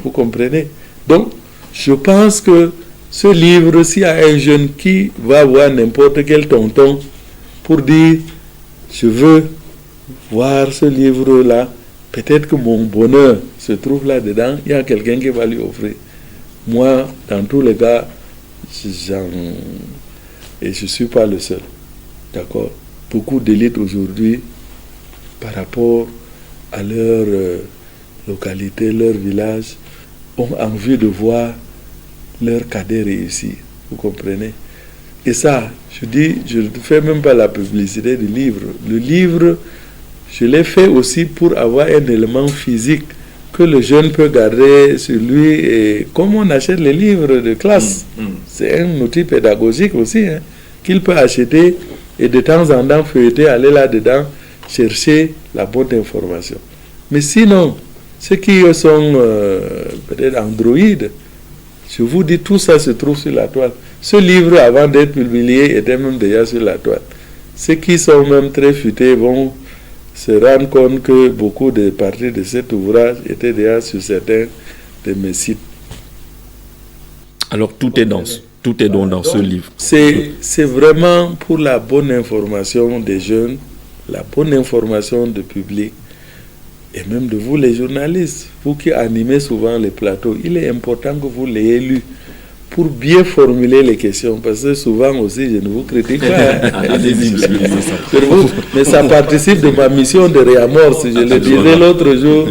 Vous comprenez? Donc, je pense que ce livre, s'il y a un jeune qui va voir n'importe quel tonton pour dire « je veux voir ce livre-là, peut-être que mon bonheur se trouve là-dedans », il y a quelqu'un qui va lui offrir. Moi, dans tous les cas, Et je ne suis pas le seul. D'accord? Beaucoup d'élites aujourd'hui, par rapport à leur localité, leur village, ont envie de voir leur cadet réussir. Vous comprenez? Et ça, je dis, je ne fais même pas la publicité du livre. Le livre, je l'ai fait aussi pour avoir un élément physique que le jeune peut garder sur lui. Et comme on achète les livres de classe, c'est un outil pédagogique aussi, hein, qu'il peut acheter et de temps en temps feuilleter, aller là-dedans, chercher la bonne information. Mais sinon, ceux qui sont peut-être androïdes, je vous dis, tout ça se trouve sur la toile. Ce livre, avant d'être publié, était même déjà sur la toile. Ceux qui sont même très futés vont se rendre compte que beaucoup de parties de cet ouvrage étaient déjà sur certains de mes sites. Alors tout est dans ce livre. C'est vraiment pour la bonne information des jeunes, la bonne information du public, et même de vous les journalistes, vous qui animez souvent les plateaux. Il est important que vous l'ayez lu pour bien formuler les questions, parce que souvent aussi, je ne vous critique pas. Mais ça participe de ma mission de réamorce. Je le disais l'autre jour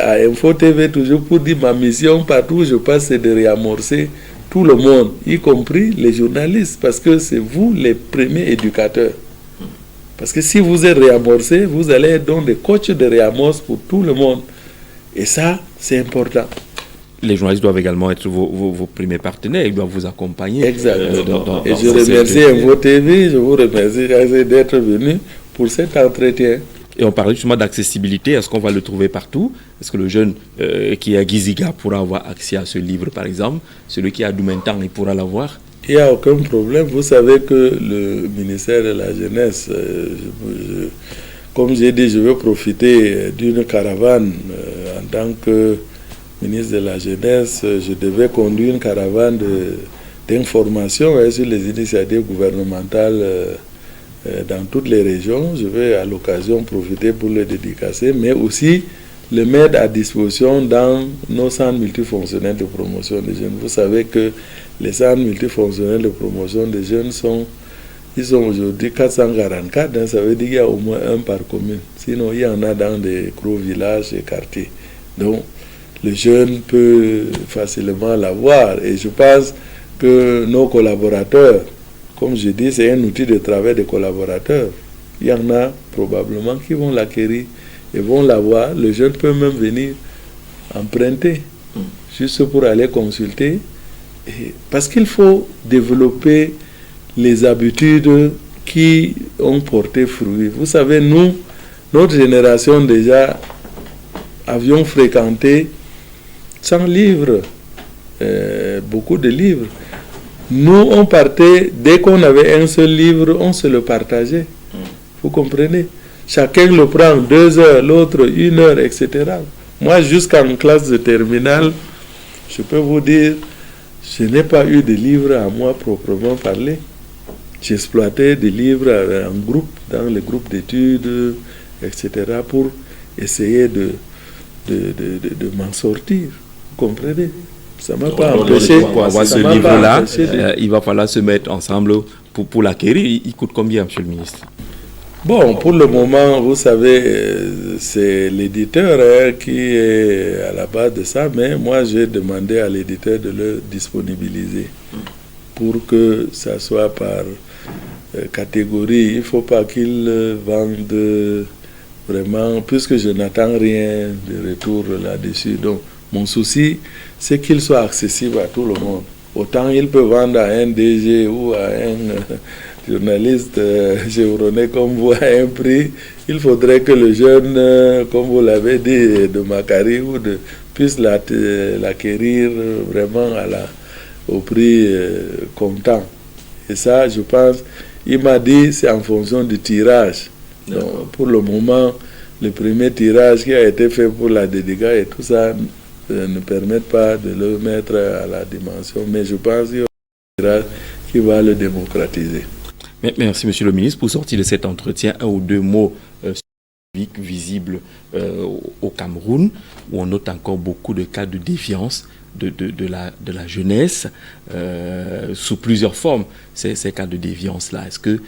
à Info TV, toujours pour dire ma mission, partout où je passe, c'est de réamorcer tout le monde, y compris les journalistes, parce que c'est vous les premiers éducateurs. Parce que si vous êtes réamorcé, vous allez être donc des coachs de réamorce pour tout le monde. Et ça, c'est important. Les journalistes doivent également être vos premiers partenaires, ils doivent vous accompagner. Exactement. Et je remercie Info TV, je vous remercie d'être venu pour cet entretien. Et on parlait justement d'accessibilité. Est-ce qu'on va le trouver partout? Est-ce que le jeune qui est à Giziga pourra avoir accès à ce livre, par exemple? Celui qui est à Doumentan, il pourra l'avoir? Il n'y a aucun problème. Vous savez que le ministère de la Jeunesse, comme j'ai dit, je veux profiter d'une caravane en tant que ministre de la Jeunesse. Je devais conduire une caravane d'information sur les initiatives gouvernementales dans toutes les régions. Je vais à l'occasion profiter pour le dédicacer, mais aussi le mettre à disposition dans nos centres multifonctionnels de promotion des jeunes. Vous savez que les centres multifonctionnels de promotion des jeunes sont aujourd'hui 444, hein, ça veut dire qu'il y a au moins un par commune. Sinon, il y en a dans des gros villages et quartiers. Donc, le jeune peut facilement l'avoir. Et je pense que nos collaborateurs, comme je dis, c'est un outil de travail des collaborateurs. Il y en a probablement qui vont l'acquérir et vont l'avoir. Le jeune peut même venir emprunter, juste pour aller consulter. Et parce qu'il faut développer les habitudes qui ont porté fruit. Vous savez, nous, notre génération déjà, avions fréquenté 100 livres, beaucoup de livres. Nous, on partait, dès qu'on avait un seul livre, on se le partageait. Vous comprenez? Chacun le prend 2 heures, l'autre 1 heure, etc. Moi, jusqu'en classe de terminale, je peux vous dire, je n'ai pas eu de livres à moi proprement parler. J'exploitais des livres en groupe, dans les groupes d'études, etc., pour essayer de m'en sortir. Vous comprenez? Ça ne m'a pas empêché. Pour avoir ce livre-là, il va falloir se mettre ensemble pour l'acquérir. Il coûte combien, monsieur le ministre? Bon, pour le moment, vous savez, c'est l'éditeur qui est à la base de ça, mais moi, j'ai demandé à l'éditeur de le disponibiliser pour que ça soit par catégorie. Il ne faut pas qu'il vende vraiment, puisque je n'attends rien de retour là-dessus. Donc, mon souci, c'est qu'il soit accessible à tout le monde. Autant il peut vendre à un DG ou à un journaliste chevronné comme vous à un prix, il faudrait que le jeune, comme vous l'avez dit, de Macari puisse l'acquérir vraiment au prix comptant. Et ça, je pense, il m'a dit, c'est en fonction du tirage. Donc, pour le moment, le premier tirage qui a été fait pour la dédicace et tout ça ne permet pas de le mettre à la dimension. Mais je pense qu'il y a un tirage qui va le démocratiser. Merci, monsieur le ministre. Pour sortir de cet entretien, 1 ou 2 mots visibles au Cameroun, où on note encore beaucoup de cas de défiance de la jeunesse sous plusieurs formes, ces cas de déviance-là. Est-ce que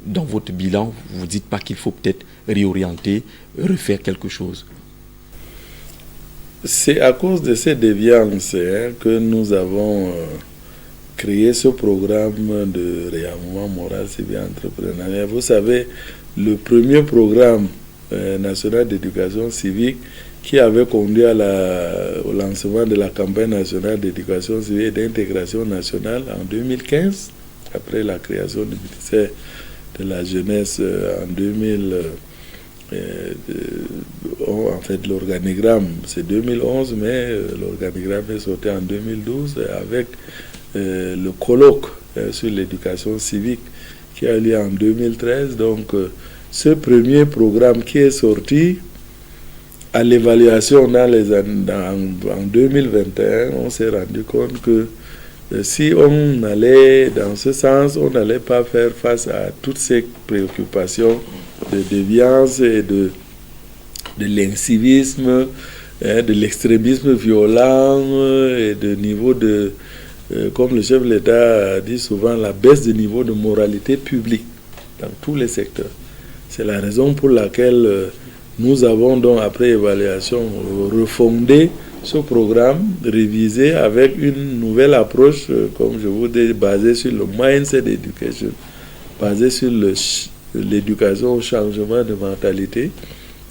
dans votre bilan, vous ne dites pas qu'il faut peut-être réorienter, refaire quelque chose? C'est à cause de ces déviances que nous avons créé ce programme de réarmement moral civil entrepreneurial. Vous savez, le premier programme national d'éducation civique qui avait conduit au lancement de la campagne nationale d'éducation civile et d'intégration nationale en 2015, après la création du ministère de la jeunesse en 2000. En fait, l'organigramme, c'est 2011, mais l'organigramme est sorti en 2012 avec le colloque sur l'éducation civique qui a lieu en 2013. Donc, ce premier programme qui est sorti, à l'évaluation en 2021, on s'est rendu compte que si on allait dans ce sens, on n'allait pas faire face à toutes ces préoccupations de déviance et de l'incivisme, de l'extrémisme violent et de niveau de, comme le chef de l'État dit souvent, la baisse de niveau de moralité publique dans tous les secteurs. C'est la raison pour laquelle nous avons donc, après évaluation, refondé ce programme, révisé avec une nouvelle approche, comme je vous dis, basée sur le mindset education, basée sur l'éducation au changement de mentalité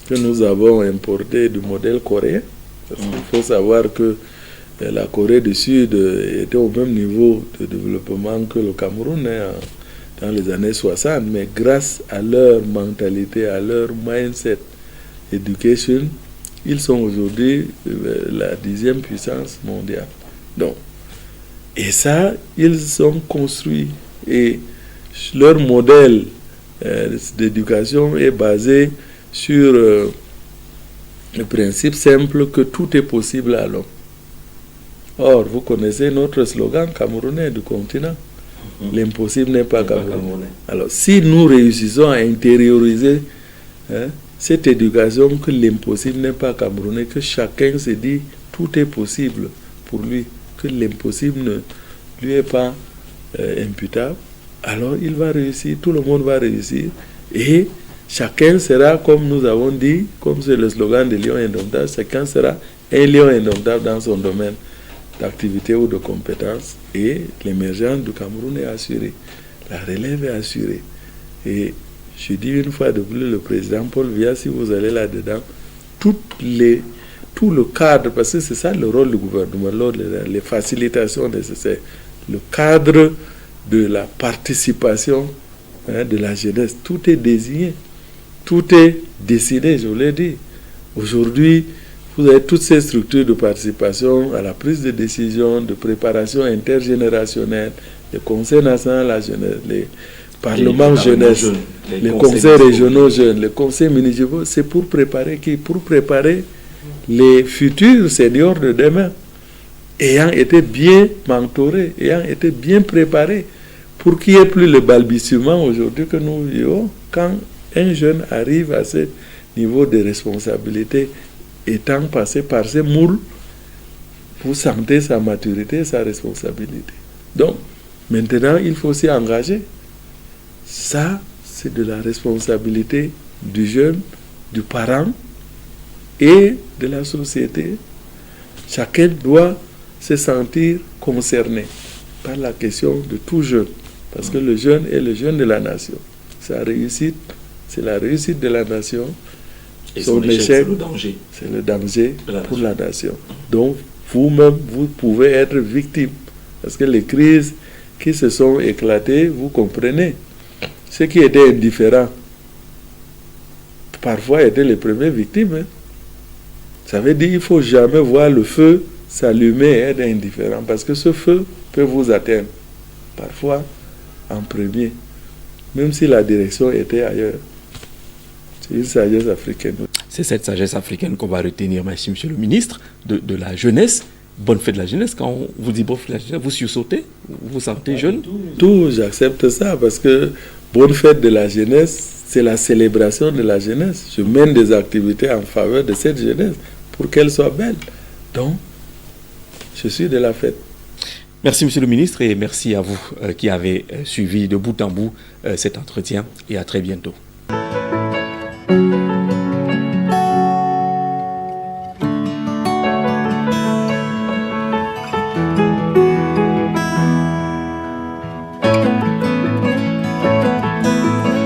que nous avons importé du modèle coréen. Parce qu'il faut savoir que la Corée du Sud était au même niveau de développement que le Cameroun dans les années 60, mais grâce à leur mentalité, à leur mindset education, ils sont aujourd'hui la 10e puissance mondiale. Donc, et ça, ils ont construit. Et leur modèle d'éducation est basé sur le principe simple que tout est possible à l'homme. Or, vous connaissez notre slogan camerounais du continent. L'impossible n'est pas camerounais. Alors, si nous réussissons à intérioriser cette éducation, que l'impossible n'est pas camerounais, que chacun se dit tout est possible pour lui, que l'impossible ne lui est pas imputable, alors il va réussir, tout le monde va réussir, et chacun sera, comme nous avons dit, comme c'est le slogan de Lion Indomptable, chacun sera un lion indomptable dans son domaine d'activité ou de compétence, et l'émergence du Cameroun est assurée, la relève est assurée. Et je dis une fois de plus, le président Paul Biya, si vous allez là-dedans, tout le cadre, parce que c'est ça le rôle du gouvernement, les facilitations nécessaires, le cadre de la participation de la jeunesse, tout est désigné, tout est décidé, je vous l'ai dit. Aujourd'hui, vous avez toutes ces structures de participation à la prise de décision, de préparation intergénérationnelle, les conseils nationaux de la jeunesse, les parlements jeunesse, les conseils régionaux jeunes, les conseils municipaux, c'est pour préparer qui? Pour préparer les futurs seniors de demain, ayant été bien mentorés, ayant été bien préparés, pour qu'il n'y ait plus le balbutiement aujourd'hui que nous vivons, quand un jeune arrive à ce niveau de responsabilité, étant passé par ces moules, vous sentez sa maturité, sa responsabilité. Donc, maintenant, il faut s'y engager. Ça, c'est de la responsabilité du jeune, du parent et de la société. Chacun doit se sentir concerné par la question de tout jeune, parce que le jeune est le jeune de la nation. Sa réussite, c'est la réussite de la nation. Et son échec, c'est le danger pour la nation. Donc, vous-même, vous pouvez être victime. Parce que les crises qui se sont éclatées, vous comprenez. Ceux qui étaient indifférents, parfois étaient les premières victimes. Ça veut dire qu'il ne faut jamais voir le feu s'allumer et être indifférent. Parce que ce feu peut vous atteindre. Parfois, en premier. Même si la direction était ailleurs. C'est une sagesse africaine. C'est cette sagesse africaine qu'on va retenir, merci monsieur le ministre, de la jeunesse. Bonne fête de la jeunesse. Quand on vous dit bonne fête de la jeunesse, vous sursautez, vous vous sentez jeune? Tout, j'accepte ça parce que bonne fête de la jeunesse, c'est la célébration de la jeunesse. Je mène des activités en faveur de cette jeunesse pour qu'elle soit belle. Donc, je suis de la fête. Merci, Monsieur le ministre, et merci à vous qui avez suivi de bout en bout cet entretien, et à très bientôt.